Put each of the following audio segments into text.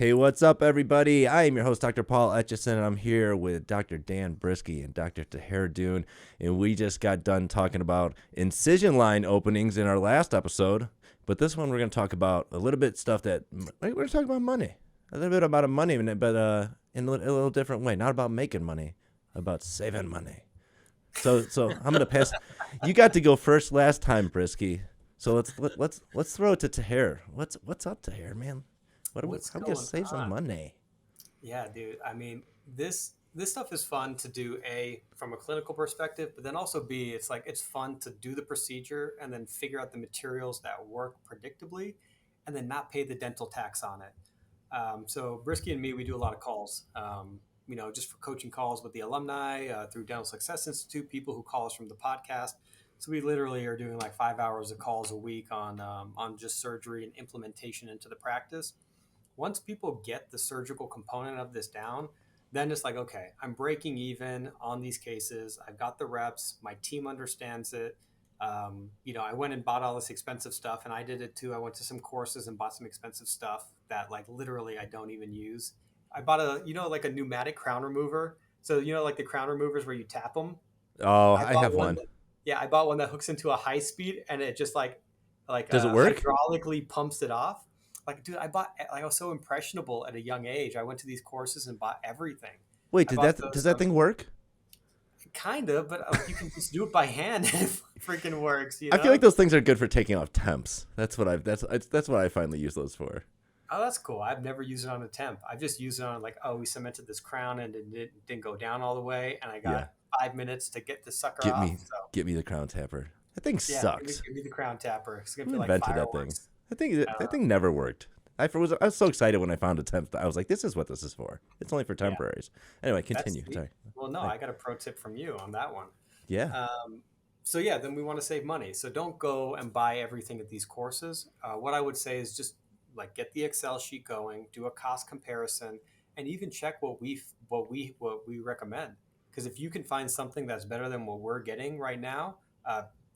Hey, what's up, everybody? I am your host, Dr. Paul Etchison, and I'm here with Dr. Dan Briskie and Dr. Taher Dhoon, and we just got done talking about incision line openings in our last episode, but this one we're going to talk about a little bit stuff that we're going to talk about money, a little bit about money, but in a little different way, not about making money, about saving money. So I'm going to pass. You got to go first last time, Briskie. So let's throw it to Taher. What's up, Taher, man? How we gonna save some money? Yeah, dude. I mean, this stuff is fun to do from a clinical perspective, but then also B, it's fun to do the procedure and then figure out the materials that work predictably, and then not pay the dental tax on it. So Brisky and me, we do a lot of calls. Just for coaching calls with the alumni through Dental Success Institute, people who call us from the podcast. So we literally are doing like 5 hours of calls a week on just surgery and implementation into the practice. Once people get the surgical component of this down, then it's like, okay, I'm breaking even on these cases. I've got the reps. My team understands it. I went and bought all this expensive stuff, and I did it too. I went to some courses and bought some expensive stuff that like literally I don't even use. I bought like a pneumatic crown remover. So, like the crown removers where you tap them. Oh, I I bought have one. one. Yeah, I bought one that hooks into a high speed and it just Does it work? hydraulically pumps it off. Like, dude, I was so impressionable at a young age. I went to these courses and bought everything. Wait, I bought does those that thing work? kind of, but you can just do it by hand and it freaking works. I feel like those things are good for taking off temps. That's what I finally use those for. Oh, that's cool. I've never used it on a temp. I've just used it on like, oh, we cemented this crown and it didn't go down all the way, and I got 5 minutes to get the sucker Get off. me, So get me the crown tapper. That thing yeah, sucks. give me the crown tapper. It's gonna Who be like invented that thing? fireworks. That thing never worked. I was so excited when I found a temp. I was like, this is what this is for. It's only for Yeah, temporaries. Anyway, that's continue. sweet. Sorry. Well, no, I got a pro tip from you on that one. Yeah. So yeah, then we want to save money. So don't go and buy everything at these courses. What I would say is just like get the Excel sheet going, do a cost comparison, and even check what we recommend. Because if you can find something that's better than what we're getting right now,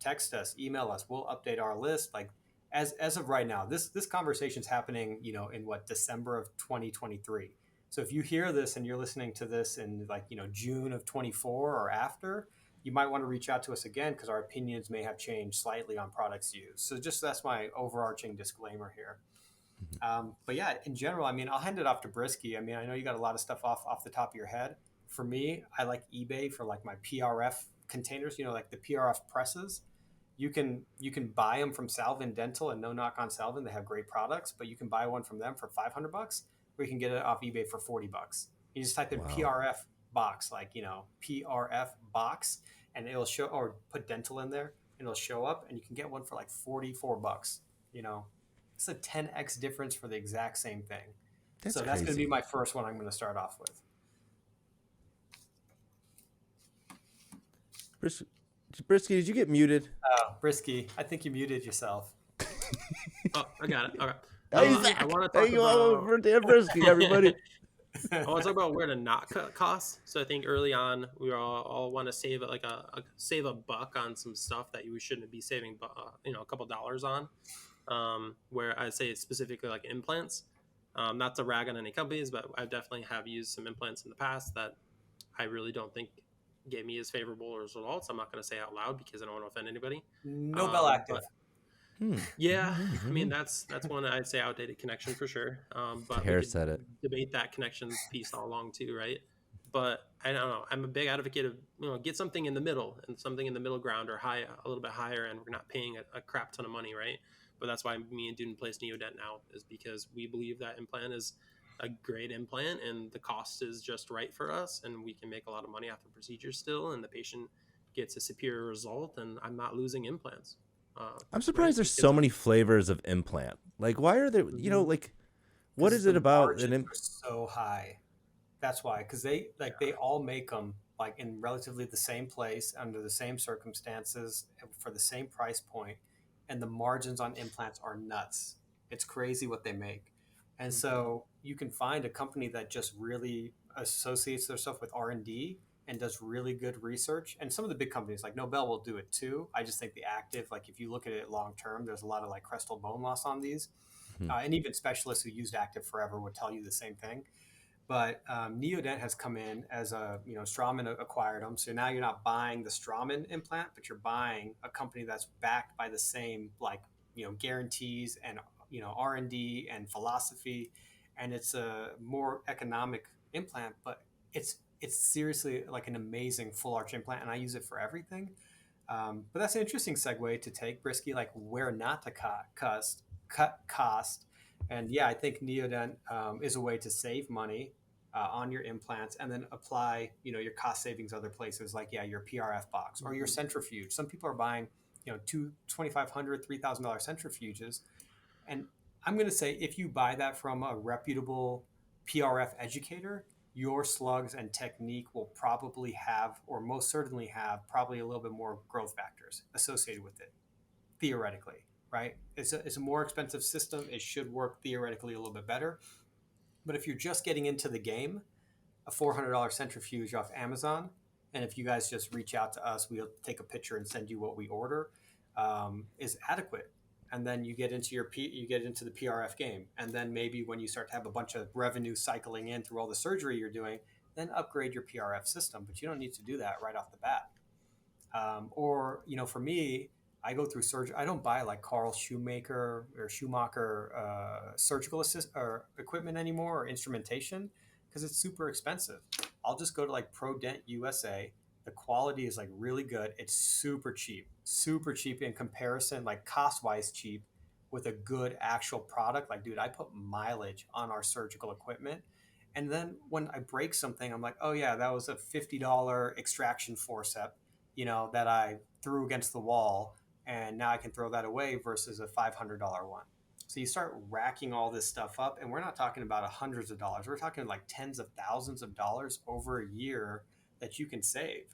text us, email us. We'll update our list. Like as of right now, this conversation is happening, in December of 2023. So if you hear this and you're listening to this in like June of 24 or after, you might want to reach out to us again because our opinions may have changed slightly on products used. So just that's my overarching disclaimer here. But yeah, in general, I mean, I'll hand it off to Brisky. I mean, I know you got a lot of stuff off the top of your head. For me, I like eBay for like my PRF containers. Like the PRF presses. You can buy them from Salvin Dental, and no knock on Salvin, they have great products. But you can buy one from them for $500, or you can get it off eBay for $40. You just type in Wow. PRF box, like PRF box, and it'll show, or put dental in there, and it'll show up, and you can get one for like $44. You know, it's a 10x difference for the exact same thing. That's So that's going to be crazy. my first one I'm going to start off with. Brisky, did you get muted? Oh, Brisky, I think you muted yourself. Oh, I got it. Okay. Hey, I Zach. want to There talk you go about. for Dan Brisky, everybody. I want to talk about where to not cut costs. So I think early on we all want to save save a buck on some stuff that you shouldn't be saving, a couple dollars on. Where I'd say specifically like implants. Not to rag on any companies, but I definitely have used some implants in the past that I really don't think gave me as favorable results. I'm not going to say out loud because I don't want to offend anybody. No Bell Active. Yeah, I mean that's one I'd say outdated connection for sure. But we Taher could said it. debate that connection piece all along too, right? But I don't know. I'm a big advocate of get something in the middle and something in the middle ground or a little bit higher, and we're not paying a crap ton of money, right? But that's why me and Dune place Neodent now is because we believe that implant is a great implant and the cost is just right for us, and we can make a lot of money after the procedure still, and the patient gets a superior result, and I'm not losing implants. I'm surprised Right? there's Because so many flavors of implant. Like, why are there? Like, what is it The about margins are so high. That's why, because they all make them like in relatively the same place under the same circumstances for the same price point, and the margins on implants are nuts. It's crazy what they make, and so you can find a company that just really associates their stuff with R&D and does really good research. And some of the big companies like Nobel will do it too. I just think the active, like if you look at it long term, there's a lot of like crestal bone loss on these. And even specialists who used Active forever would tell you the same thing. But Neodent has come in as Straumann acquired them. So now you're not buying the Straumann implant, but you're buying a company that's backed by the same guarantees and R&D and philosophy, and it's a more economic implant, but it's seriously like an amazing full arch implant, and I use it for everything. But that's an interesting segue to take, Brisky, like where not to cut cost. And yeah, I think Neodent is a way to save money on your implants and then apply, your cost savings other places, like, yeah, your PRF box or your centrifuge. Some people are buying, $2,500, $3,000 centrifuges. And I'm going to say, if you buy that from a reputable PRF educator, your slugs and technique will probably have, or most certainly have, probably a little bit more growth factors associated with it, theoretically, right? It's a more expensive system. It should work theoretically a little bit better. But if you're just getting into the game, a $400 centrifuge off Amazon, and if you guys just reach out to us, we'll take a picture and send you what we order, is adequate. And then you get into the PRF game, and then maybe when you start to have a bunch of revenue cycling in through all the surgery you're doing, then upgrade your PRF system. But you don't need to do that right off the bat. For me, I go through surgery. I don't buy like Carl Schumacher surgical assist or equipment anymore, or instrumentation, because it's super expensive. I'll just go to like ProDent USA. The quality is like really good. It's super cheap in comparison, like cost wise cheap, with a good actual product. Like, dude, I put mileage on our surgical equipment. And then when I break something, I'm like, oh yeah, that was a $50 extraction forceps, that I threw against the wall, and now I can throw that away versus a $500 one. So you start racking all this stuff up, and we're not talking about hundreds of dollars. We're talking like tens of thousands of dollars over a year that you can save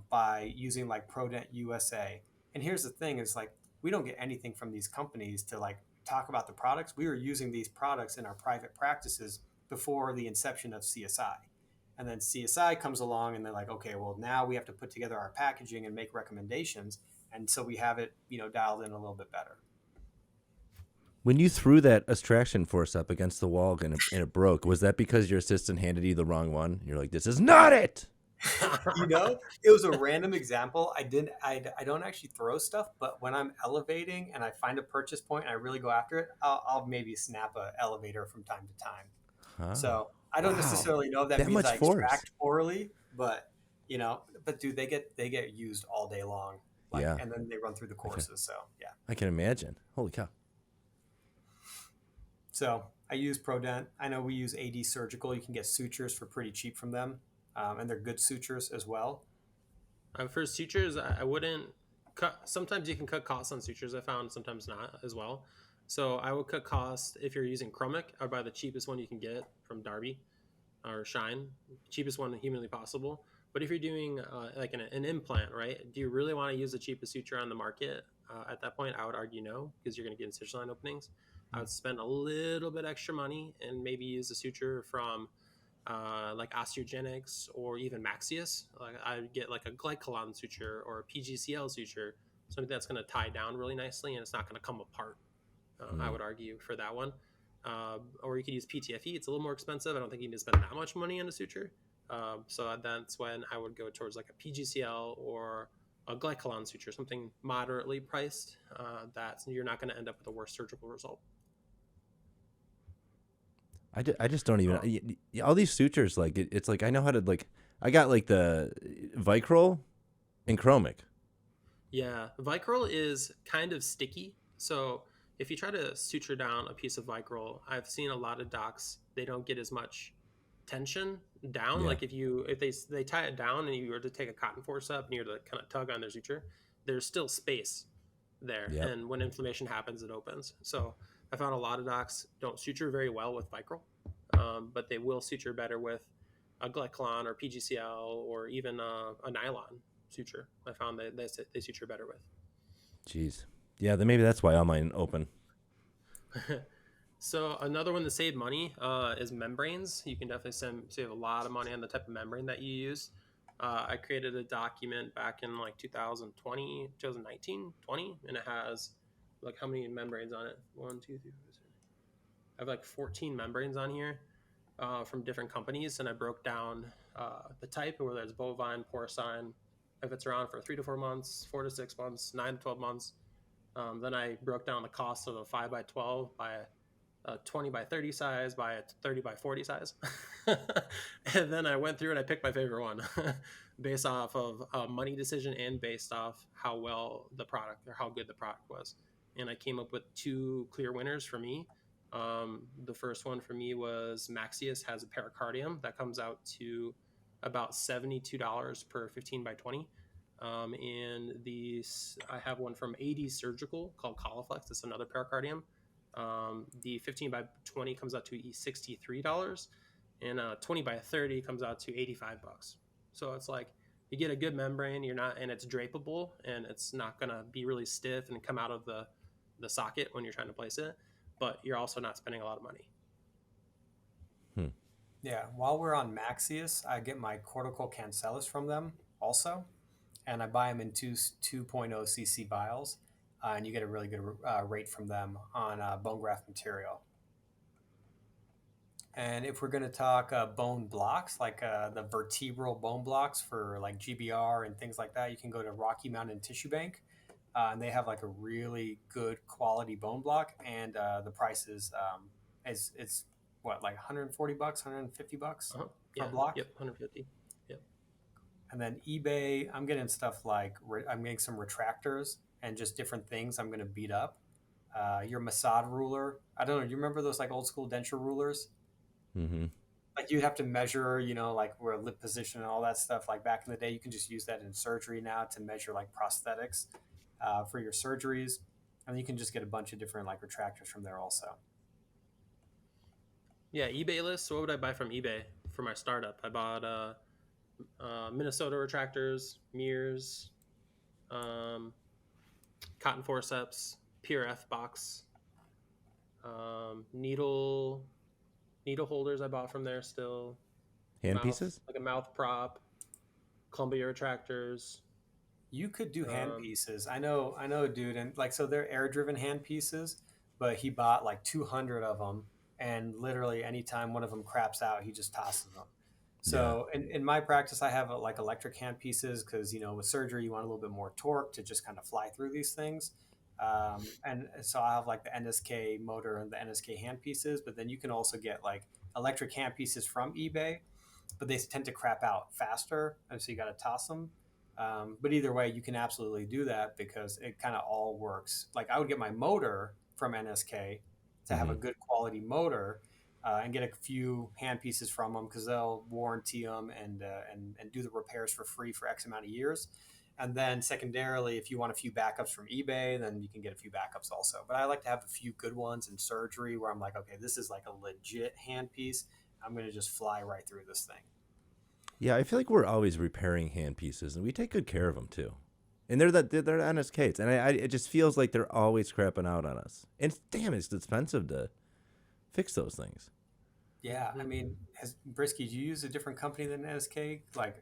by using like ProDent USA. And here's the thing: is like we don't get anything from these companies to like talk about the products. We were using these products in our private practices before the inception of CSI. And then CSI comes along and they're like, okay, well, now we have to put together our packaging and make recommendations. And so we have it, dialed in a little bit better. When you threw that extraction force up against the wall and it broke, was that because your assistant handed you the wrong one? You're like, this is not it. It was a random example. I don't actually throw stuff, but when I'm elevating and I find a purchase point and I really go after it, I'll maybe snap an elevator from time to time. Oh, so I don't necessarily know if that means I extract poorly, but dude, they get used all day long. And then they run through the courses. Okay. So yeah, I can imagine. Holy cow. So I use ProDent. I know we use AD Surgical. You can get sutures for pretty cheap from them. And they're good sutures as well. For sutures, I wouldn't cut. Sometimes you can cut costs on sutures, I found, sometimes not as well. So I would cut costs if you're using chromic. I would buy the cheapest one you can get from Darby or Shine, cheapest one humanly possible. But if you're doing like an implant, right, do you really want to use the cheapest suture on the market? At that point, I would argue no, because you're going to get incision line openings. Mm-hmm. I would spend a little bit extra money and maybe use a suture from like Osteogenics or even Maxius. Like I'd get like a glycolon suture or a PGCL suture, something that's going to tie down really nicely and it's not going to come apart. I would argue for that one. Or you could use PTFE. It's a little more expensive. I don't think you need to spend that much money on a suture. So that's when I would go towards like a PGCL or a glycolon suture, something moderately priced that you're not going to end up with a worse surgical result. I just don't even all these sutures, like it's like I know how to, like I got like the Vicryl and chromic. Yeah, Vicryl is kind of sticky, so if you try to suture down a piece of Vicryl, I've seen a lot of docs, they don't get as much tension down. Yeah. Like if they tie it down and you were to take a cotton forceps and you were to kind of tug on their suture, there's still space there. Yep. And when inflammation happens, it opens. So I found a lot of docs don't suture very well with Vicryl, but they will suture better with a glycolon or PGCL or even a nylon suture. I found that they suture better with. Jeez. Yeah, then maybe that's why all mine open. So another one that saved money is membranes. You can definitely save a lot of money on the type of membrane that you use. I created a document back in like 2019, 20, and it has like how many membranes on it? 1, 2, 3, 4, 6. I have like 14 membranes on here from different companies, and I broke down the type, whether it's bovine, porcine, if it's around for 3 to 4 months, 4 to 6 months, 9 to 12 months. Then I broke down the cost of a 5x12 by a 20x30 size by a 30x40 size. And then I went through and I picked my favorite one based off of a money decision and based off how well the product or how good the product was. And I came up with 2 clear winners for me. The first one for me was Maxius has a pericardium that comes out to about $72 per 15x20. And these, I have one from AD Surgical called Coliflex. It's another pericardium. The 15x20 comes out to $63, and 20x30 comes out to $85. So it's like you get a good membrane, you're not, and it's drapable, and it's not gonna be really stiff and come out of the socket when you're trying to place it, but you're also not spending a lot of money. Yeah, while we're on Maxius, I get my cortical cancellous from them also, and I buy them in 2.0 cc vials, and you get a really good rate from them on bone graft material. And if we're going to talk bone blocks, like the vertebral bone blocks for like GBR and things like that, you can go to Rocky Mountain Tissue Bank, and they have like a really good quality bone block, and the price is it's what, like $140, $150 Uh-huh. for a block. Yep, 150. Yep. And then eBay, I'm getting stuff like I'm getting some retractors and just different things I'm going to beat up. Your Masad ruler, I don't know. You remember those like old school denture rulers? Mm-hmm. Like you'd have to measure, like where lip position and all that stuff. Like back in the day, you can just use that in surgery now to measure like prosthetics for your surgeries. And you can just get a bunch of different like retractors from there also. Yeah, eBay list. So what would I buy from eBay for my startup? I bought Minnesota retractors, mirrors, cotton forceps, PRF box, needle holders I bought from there still. Hand pieces? Like a mouth prop, Columbia retractors. You could do hand pieces. I know a dude, and like, so they're air driven hand pieces, but he bought like 200 of them, and literally anytime one of them craps out, he just tosses them. So in my practice, I have like electric hand pieces because, with surgery, you want a little bit more torque to just kind of fly through these things. And so I have like the NSK motor and the NSK hand pieces, but then you can also get like electric hand pieces from eBay, but they tend to crap out faster. And so you got to toss them. But either way, you can absolutely do that because it kind of all works. Like I would get my motor from NSK to have a good quality motor and get a few hand pieces from them because they'll warranty them and do the repairs for free for X amount of years. And then secondarily, if you want a few backups from eBay, then you can get a few backups also. But I like to have a few good ones in surgery where I'm like, okay, this is like a legit hand piece. I'm going to just fly right through this thing. Yeah, I feel like we're always repairing hand pieces, and we take good care of them too. And they're NSKs, and it just feels like they're always crapping out on us. And it's expensive to fix those things. Yeah, I mean, Briskie, do you use a different company than NSK? Like,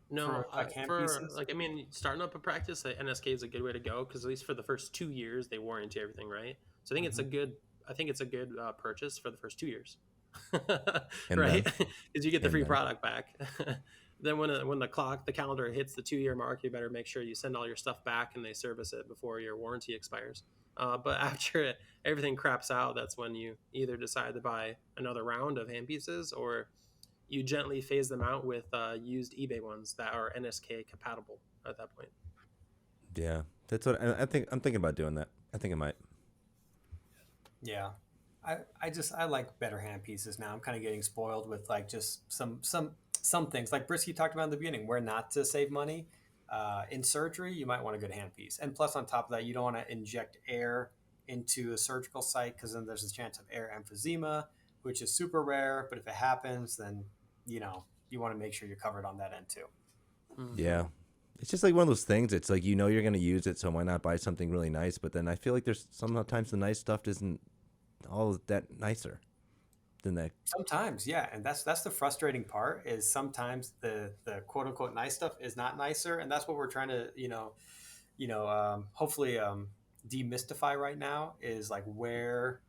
no, hand pieces? Starting up a practice, NSK is a good way to go because at least for the first 2 years they warranty everything, right? So I think it's a good purchase for the first 2 years. Right, because you get the free product back. Then when the calendar hits the 2-year mark, you better make sure you send all your stuff back and they service it before your warranty expires. But after everything craps out, that's when you either decide to buy another round of hand pieces or you gently phase them out with used eBay ones that are NSK compatible at that point. Yeah, that's what I think. I'm thinking about doing that. I think I might. Yeah. I like better hand pieces now. I'm kind of getting spoiled with like just some things like Briskie talked about in the beginning, where not to save money. In surgery, you might want a good hand piece. And plus on top of that, you don't want to inject air into a surgical site because then there's a chance of air emphysema, which is super rare. But if it happens, then, you want to make sure you're covered on that end too. Mm-hmm. Yeah. It's just like one of those things. It's like, you're going to use it, so why not buy something really nice? But then I feel like there's sometimes the nice stuff isn't all that nicer than that. Sometimes, yeah, and that's the frustrating part is sometimes the quote unquote nice stuff is not nicer, and that's what we're trying to hopefully demystify right now is like what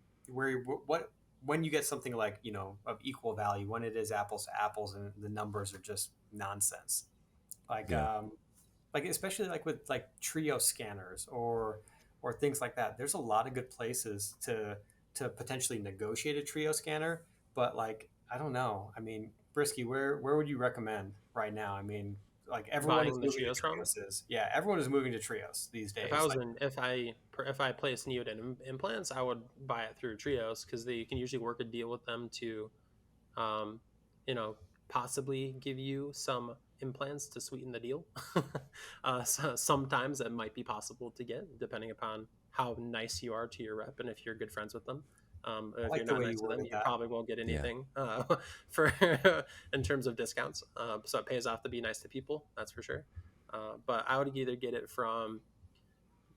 when you get something like, of equal value, when it is apples to apples and the numbers are just nonsense, like Yeah. like especially like with like trio scanners or things like that. There's a lot of good places to potentially negotiate a trio scanner, but like I don't know. I mean, Brisky, where would you recommend right now? I mean, like everyone is Buying the moving to trios from. trios. Yeah, everyone is moving to trios these If I days. was Like, in, if I place neodymium implants, I would buy it through trios because they can usually work a deal with them to, um, you know, possibly give you some implants to sweeten the deal. So sometimes it might be possible to get, depending upon how nice you are to your rep and if you're good friends with them. I If like you're the not way nice you to them, worded you that. probably won't get Yeah. anything for in terms of discounts. So it pays off to be nice to people, that's for sure. But I would either get it from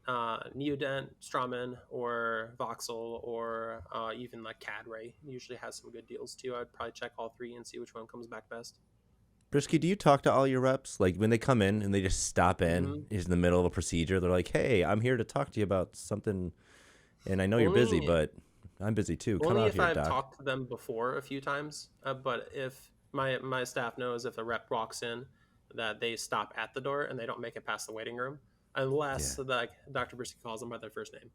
Neodent, Straumann, or Voxel, or even like Cadray. Usually has some good deals too. I'd probably check all three and see which one comes back best. Brisky, do you talk to all your reps? Like when they come in and they just stop in, Mm-hmm. is in the middle of a procedure, they're like, "Hey, I'm here to talk to you about something, and I know you're busy, Only but I'm busy too. Come only out if here, I've doc." talked to them before a few times. But if my staff knows if a rep walks in, that they stop at the door and they don't make it past the waiting room, Yeah. unless like Dr. Brisky calls them by their first name.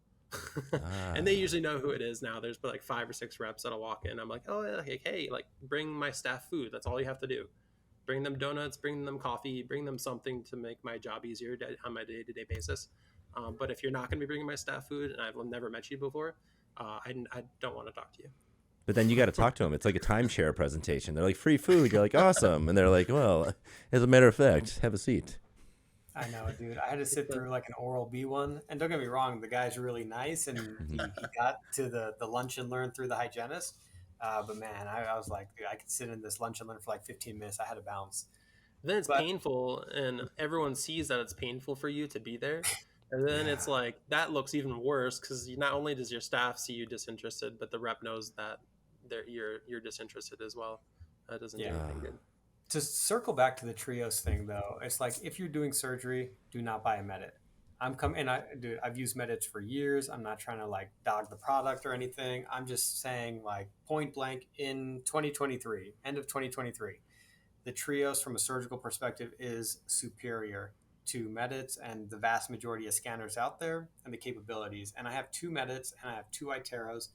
And they Ah. usually know who it is now. There's like 5 or 6 reps that'll walk in. I'm like, oh yeah, hey, like bring my staff food. That's all you have to do. Bring them donuts, bring them coffee, bring them something to make my job easier on my day-to-day basis. But if you're not going to be bringing my staff food and I've never met you before, I don't want to talk to you. But then you got to talk to them. It's like a timeshare presentation. They're like, "Free food." You're like, "Awesome," and they're like, "Well, as a matter of fact, have a seat." I know, dude. I had to sit through like an oral B one, and don't get me wrong, the guy's really nice, and he got to the lunch and learn through the hygienist. But man, I was like, dude, I could sit in this lunch and learn for like 15 minutes. I had to bounce. Then it's But painful, and everyone sees that it's painful for you to be there. And then Yeah. it's like that looks even worse because not only does your staff see you disinterested, but the rep knows that you're disinterested as well. That doesn't do yeah, anything Ah. good. to circle back to the trios thing though, it's like if you're doing surgery, do not buy a Medit. I'm coming, and dude, I've used Medits for years. I'm not trying to like dog the product or anything. I'm just saying like point blank in 2023, end of 2023. The Trios from a surgical perspective is superior to Medits and the vast majority of scanners out there and the capabilities. And I have 2 Medits and I have 2 Iteros,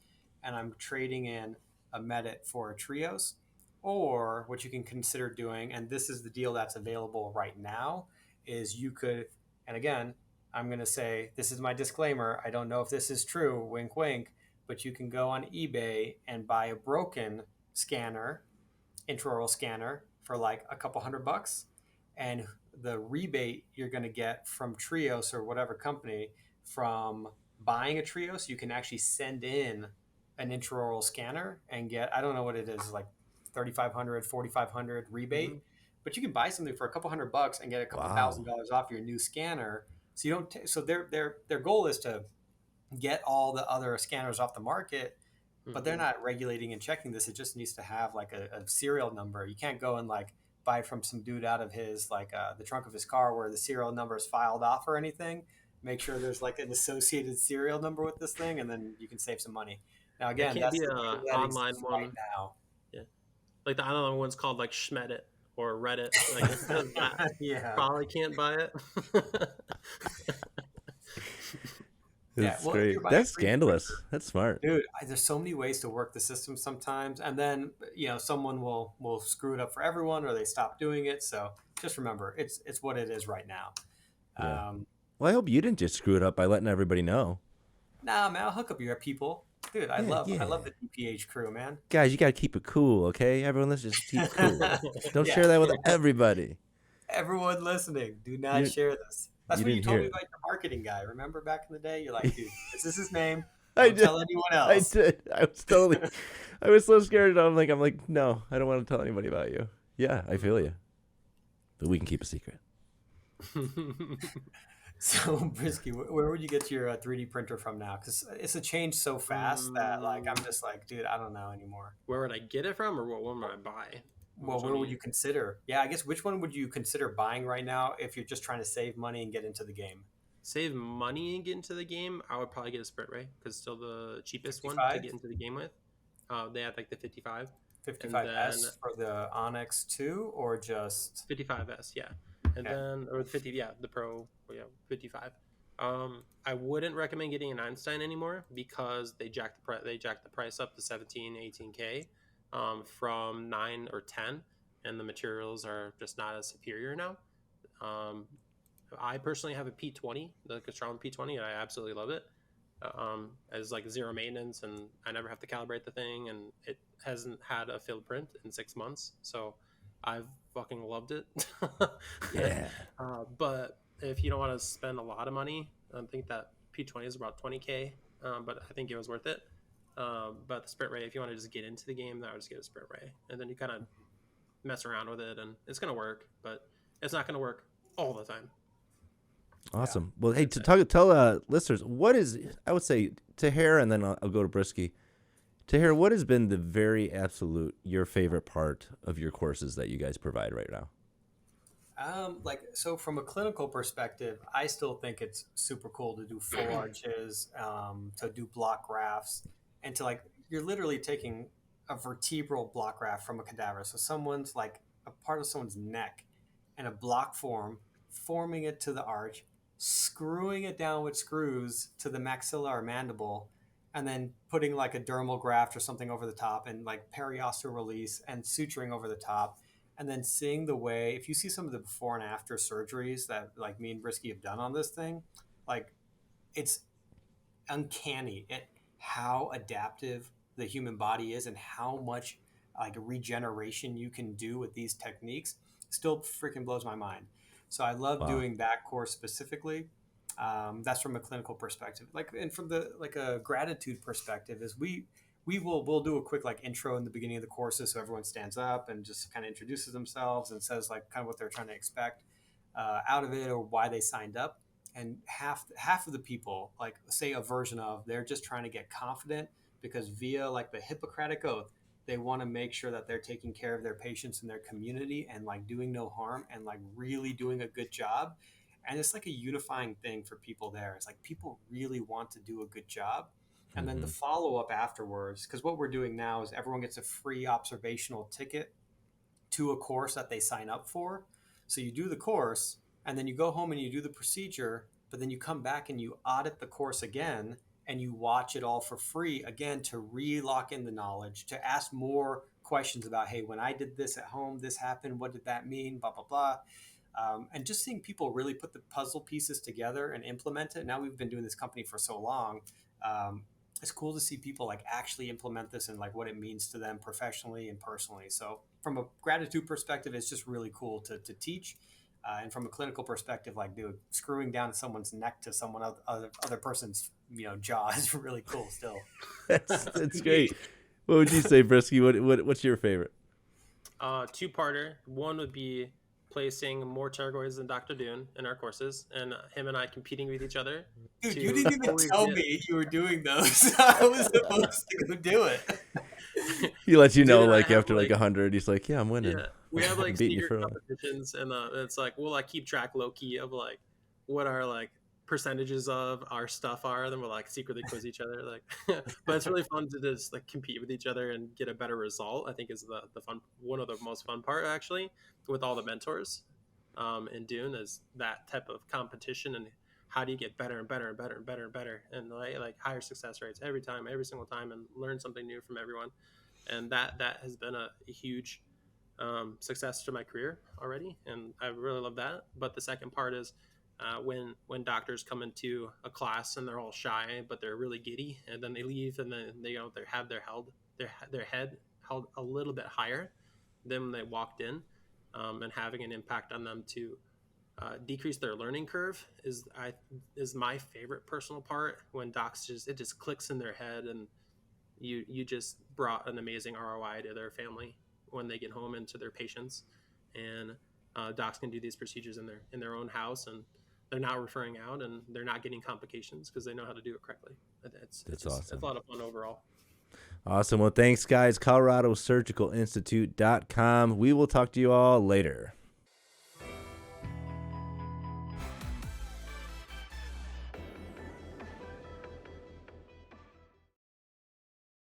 and I'm trading in a Medit for a Trios. Or what you can consider doing, and this is the deal that's available right now, is you could, and again, I'm going to say this is my disclaimer. I don't know if this is true, wink, wink, but you can go on eBay and buy a broken scanner, intraoral scanner, for like a couple $100, and the rebate you're going to get from Trios or whatever company from buying a Trios, you can actually send in an intraoral scanner and get, I don't know what it is, like 3,500, 4,500 rebate, Mm-hmm. but you can buy something for a couple $100 and get a couple Wow. $1,000 off your new scanner. So you don't. So their goal is to get all the other scanners off the market, but they're Mm-hmm. not regulating and checking this. It just needs to have like a serial number. You can't go and like buy from some dude out of his like the trunk of his car where the serial number is filed off or anything. Make sure there's like an associated serial number with this thing, and then you can save some money. Now It again, can't that's be the a deal that online exists right one. now. Yeah, like the online one's called like Schmedit or Reddit. Like that Yeah. probably can't buy it. Yeah. It's Well, if great. you're buying a That's 3D printer, scandalous. That's smart. dude, there's so many ways to work the system sometimes, and then someone will screw it up for everyone, or they stop doing it. So just remember, it's what it is right now. Yeah. Um, Well, I hope you didn't just screw it up by letting everybody know. nah, man, I'll hook up your people, dude. I Yeah, love I yeah. love the DPH crew, man. Guys, you got to keep it cool, okay? Everyone, let's just keep it cool. Don't Yeah, share that with everybody. everyone listening, do You not didn't, share this. That's you what you didn't told hear me it. about your marketing guy. Remember back in the day, you're like, dude, this is his name. I Don't did. tell anyone I else. did. I was so scared. I'm like, no, I don't want to tell anybody about you. Yeah, I feel you. But we can keep a secret. So, Brisky, where would you get your 3D printer from now? Because it's a change so fast that, like, I'm just like, dude, I don't know anymore. Where would I get it from, or what one would I buy? Well, Which one where do would you consider? Yeah, I guess which one would you consider buying right now if you're just trying to save money and get into the game? save money and get into the game? I would probably get a Sprint Ray because it's still the cheapest one to 65? get into the game with. They had like the 55, and then 55S for the Onyx 2 or just 55S, yeah, and okay. then or the 50, yeah, the Pro, yeah, 55. I wouldn't recommend getting an Einstein anymore because they jacked the price up to 17, 18K from 9 or 10, and the materials are just not as superior now. Um, I personally have a P20, the Castrol P20, and I absolutely love it. As like zero maintenance, and I never have to calibrate the thing, and it hasn't had a failed print in 6 months, so I've fucking loved it. Yeah. But if you don't want to spend a lot of money, I think that P20 is about 20K, but I think it was worth it. But the Sprint Ray, if you want to just get into the game, I would just get a Sprint Ray, and then you kind of mess around with it, and it's gonna work, but it's not gonna work all the time. Awesome. Well, hey, tell listeners, what is, I would say, Taher, and then I'll go to Briskie. Taher, what has been the very absolute, your favorite part of your courses that you guys provide right now? So from a clinical perspective, I still think it's super cool to do full arches, to do block grafts, and to like, you're literally taking a vertebral block graft from a cadaver. So someone's like a part of someone's neck and a block form, forming it to the arch, screwing it down with screws to the maxilla or mandible, and then putting like a dermal graft or something over the top and like periosteal release and suturing over the top, and then seeing the way, if you see some of the before and after surgeries that like me and Briskie have done on this thing, like it's uncanny at how adaptive the human body is and how much like regeneration you can do with these techniques. Still freaking blows my mind. So I love Wow. doing that course specifically. That's from a clinical perspective. Like, and from the like a gratitude perspective is we'll do a quick like intro in the beginning of the courses, so everyone stands up and just kind of introduces themselves and says like kind of what they're trying to expect out of it or why they signed up. And half of the people, like say a version of, they're just trying to get confident because via like the Hippocratic Oath, they want to make sure that they're taking care of their patients in their community and like doing no harm and like really doing a good job. And it's like a unifying thing for people there. It's like people really want to do a good job. And then the follow up afterwards, because what we're doing now is everyone gets a free observational ticket to a course that they sign up for. So you do the course and then you go home and you do the procedure, but then you come back and you audit the course again and you watch it all for free again to re-lock in the knowledge, to ask more questions about, hey, when I did this at home, this happened, what did that mean, blah, blah, blah. And just seeing people really put the puzzle pieces together and implement it. Now we've been doing this company for so long. It's cool to see people like actually implement this and like what it means to them professionally and personally. So from a gratitude perspective, it's just really cool to teach. And from a clinical perspective, like dude, screwing down someone's neck to someone other person's jaw is really cool still. That's great. What would you say, Briskie? What's your favorite? Two-parter. One would be placing more pterygoids than Dr. Dhoon in our courses, and him and I competing with each other. Dude, you didn't even tell me you were doing those. I was supposed to go do it. He lets you know, Dude, like after like 100, he's like, "Yeah, I'm winning." Yeah, we have like Beating you secret for competitions, and it's like we'll like keep track low key of like what our like percentages of our stuff are. Then we'll like secretly quiz each other. Like, but it's really fun to just like compete with each other and get a better result. I think is the fun, one of the most fun part actually with all the mentors. In Dune is that type of competition and how do you get better and better and better and better and better and like higher success rates every single time and learn something new from everyone. And that has been a huge success to my career already, and I really love that. But the second part is when doctors come into a class and they're all shy, but they're really giddy, and then they leave, and then they have their head held a little bit higher than when they walked in, and having an impact on them to decrease their learning curve is my favorite personal part. When docs it just clicks in their head, and you just brought an amazing ROI to their family when they get home and to their patients. And docs can do these procedures in their own house, and they're not referring out, and they're not getting complications because they know how to do it correctly. It's awesome. It's a lot of fun overall. Awesome. Well, thanks, guys. ColoradoSurgicalInstitute.com. We will talk to you all later.